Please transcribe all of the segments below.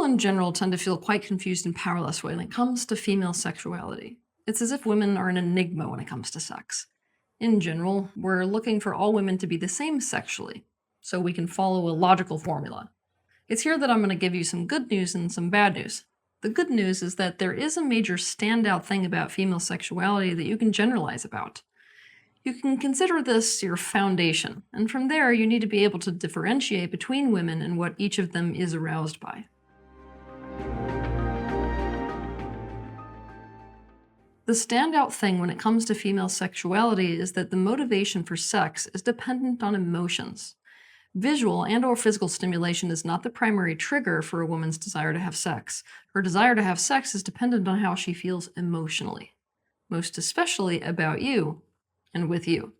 People in general tend to feel quite confused and powerless when it comes to female sexuality. It's as if women are an enigma when it comes to sex. In general, we're looking for all women to be the same sexually, so we can follow a logical formula. It's here that I'm going to give you some good news and some bad news. The good news is that there is a major standout thing about female sexuality that you can generalize about. You can consider this your foundation, and from there you need to be able to differentiate between women and what each of them is aroused by. The standout thing when it comes to female sexuality is that the motivation for sex is dependent on emotions. Visual and/or physical stimulation is not the primary trigger for a woman's desire to have sex. Her desire to have sex is dependent on how she feels emotionally, most especially about you and with you.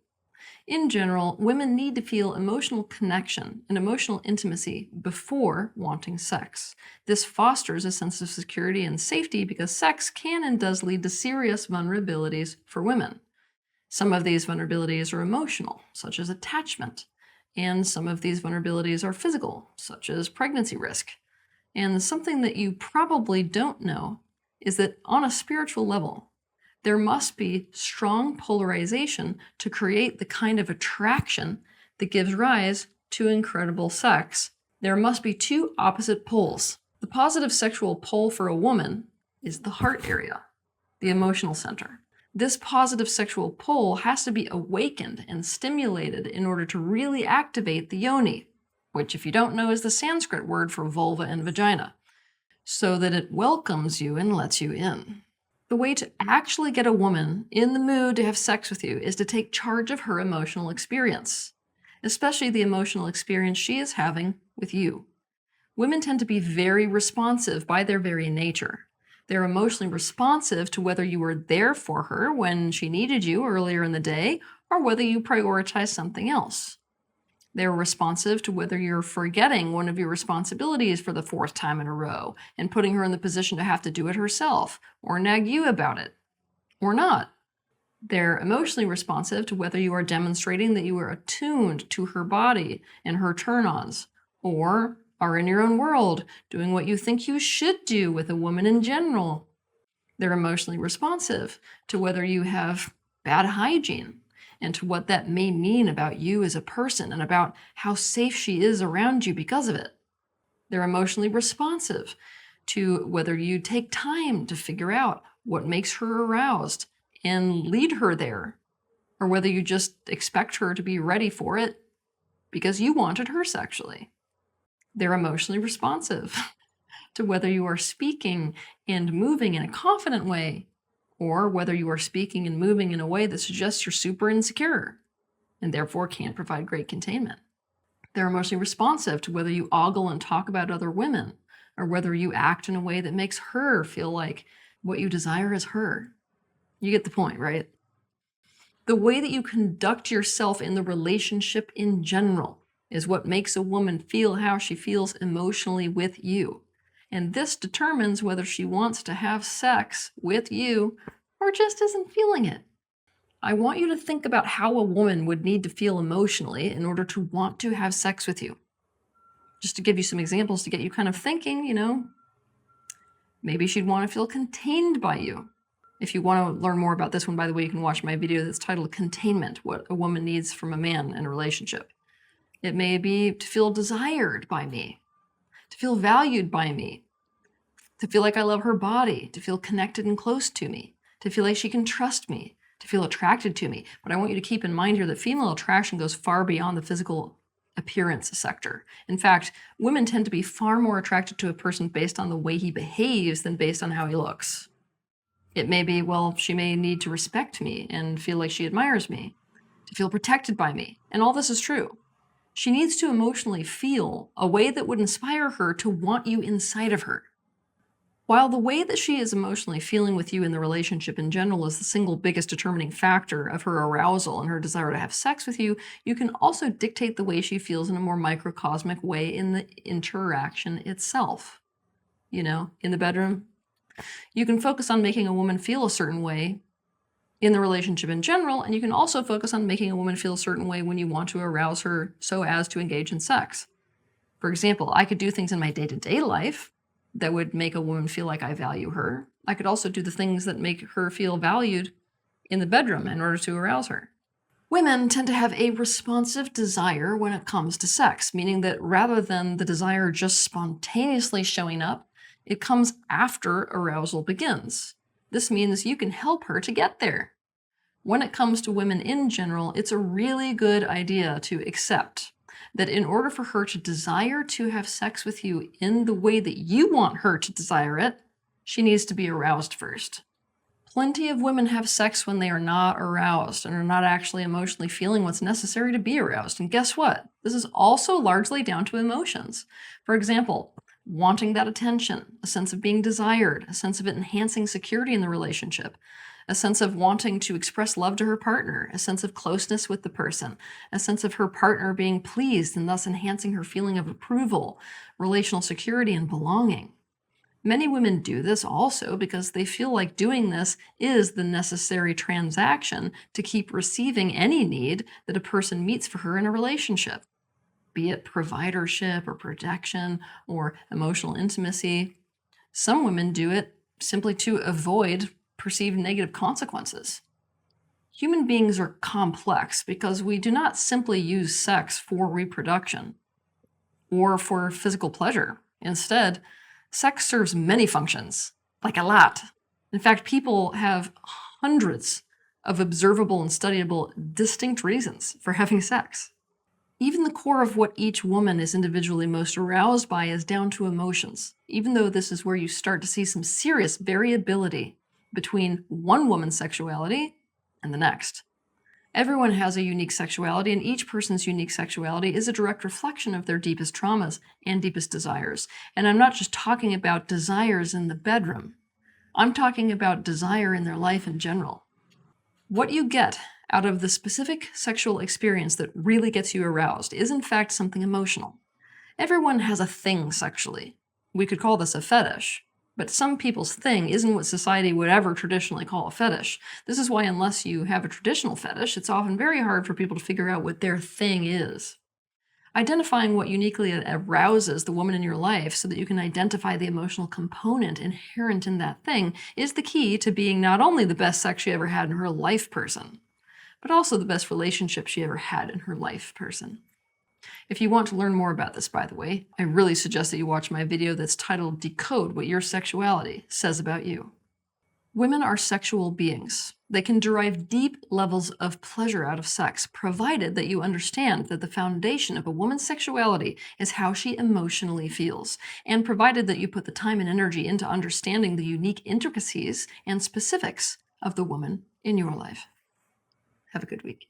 In general, women need to feel emotional connection and emotional intimacy before wanting sex. This fosters a sense of security and safety because sex can and does lead to serious vulnerabilities for women. Some of these vulnerabilities are emotional, such as attachment, and some of these vulnerabilities are physical, such as pregnancy risk. And something that you probably don't know is that on a spiritual level, there must be strong polarization to create the kind of attraction that gives rise to incredible sex. There must be two opposite poles. The positive sexual pole for a woman is the heart area, the emotional center. This positive sexual pole has to be awakened and stimulated in order to really activate the yoni, which, if you don't know, is the Sanskrit word for vulva and vagina, so that it welcomes you and lets you in. The way to actually get a woman in the mood to have sex with you is to take charge of her emotional experience, especially the emotional experience she is having with you. Women tend to be very responsive by their very nature. They're emotionally responsive to whether you were there for her when she needed you earlier in the day or whether you prioritize something else. They're responsive to whether you're forgetting one of your responsibilities for the fourth time in a row and putting her in the position to have to do it herself or nag you about it, or not. They're emotionally responsive to whether you are demonstrating that you are attuned to her body and her turn-ons, or are in your own world doing what you think you should do with a woman in general. They're emotionally responsive to whether you have bad hygiene and to what that may mean about you as a person and about how safe she is around you because of it. They're emotionally responsive to whether you take time to figure out what makes her aroused and lead her there, or whether you just expect her to be ready for it because you wanted her sexually. They're emotionally responsive to whether you are speaking and moving in a confident way or whether you are speaking and moving in a way that suggests you're super insecure and therefore can't provide great containment. They're emotionally responsive to whether you ogle and talk about other women or whether you act in a way that makes her feel like what you desire is her. You get the point, right? The way that you conduct yourself in the relationship in general is what makes a woman feel how she feels emotionally with you. And this determines whether she wants to have sex with you or just isn't feeling it. I want you to think about how a woman would need to feel emotionally in order to want to have sex with you. Just to give you some examples to get you kind of thinking, maybe she'd want to feel contained by you. If you want to learn more about this one, by the way, you can watch my video that's titled Containment, What a Woman Needs from a Man in a Relationship. It may be to feel desired by me, to feel valued by me, to feel like I love her body, to feel connected and close to me, to feel like she can trust me, to feel attracted to me. But I want you to keep in mind here that female attraction goes far beyond the physical appearance sector. In fact, women tend to be far more attracted to a person based on the way he behaves than based on how he looks. It may be, she may need to respect me and feel like she admires me, to feel protected by me, and all this is true. She needs to emotionally feel a way that would inspire her to want you inside of her. While the way that she is emotionally feeling with you in the relationship in general is the single biggest determining factor of her arousal and her desire to have sex with you, you can also dictate the way she feels in a more microcosmic way in the interaction itself. In the bedroom. You can focus on making a woman feel a certain way in the relationship in general, and you can also focus on making a woman feel a certain way when you want to arouse her so as to engage in sex. For example, I could do things in my day-to-day life that would make a woman feel like I value her. I could also do the things that make her feel valued in the bedroom in order to arouse her. Women tend to have a responsive desire when it comes to sex, meaning that rather than the desire just spontaneously showing up, it comes after arousal begins. This means you can help her to get there. When it comes to women in general, it's a really good idea to accept that in order for her to desire to have sex with you in the way that you want her to desire it, she needs to be aroused first. Plenty of women have sex when they are not aroused and are not actually emotionally feeling what's necessary to be aroused. And guess what? This is also largely down to emotions. For example, wanting that attention, a sense of being desired, a sense of it enhancing security in the relationship, a sense of wanting to express love to her partner, a sense of closeness with the person, a sense of her partner being pleased and thus enhancing her feeling of approval, relational security, and belonging. Many women do this also because they feel like doing this is the necessary transaction to keep receiving any need that a person meets for her in a relationship, be it providership or protection or emotional intimacy. Some women do it simply to avoid perceived negative consequences. Human beings are complex because we do not simply use sex for reproduction or for physical pleasure. Instead, sex serves many functions, like a lot. In fact, people have hundreds of observable and studyable distinct reasons for having sex. Even the core of what each woman is individually most aroused by is down to emotions, even though this is where you start to see some serious variability between one woman's sexuality and the next. Everyone has a unique sexuality, and each person's unique sexuality is a direct reflection of their deepest traumas and deepest desires. And I'm not just talking about desires in the bedroom. I'm talking about desire in their life in general. What you get out of the specific sexual experience that really gets you aroused is in fact something emotional. Everyone has a thing sexually. We could call this a fetish. But some people's thing isn't what society would ever traditionally call a fetish. This is why unless you have a traditional fetish, it's often very hard for people to figure out what their thing is. Identifying what uniquely arouses the woman in your life so that you can identify the emotional component inherent in that thing is the key to being not only the best sex she ever had in her life person, but also the best relationship she ever had in her life person. If you want to learn more about this, by the way, I really suggest that you watch my video that's titled Decode What Your Sexuality Says About You. Women are sexual beings. They can derive deep levels of pleasure out of sex, provided that you understand that the foundation of a woman's sexuality is how she emotionally feels, and provided that you put the time and energy into understanding the unique intricacies and specifics of the woman in your life. Have a good week.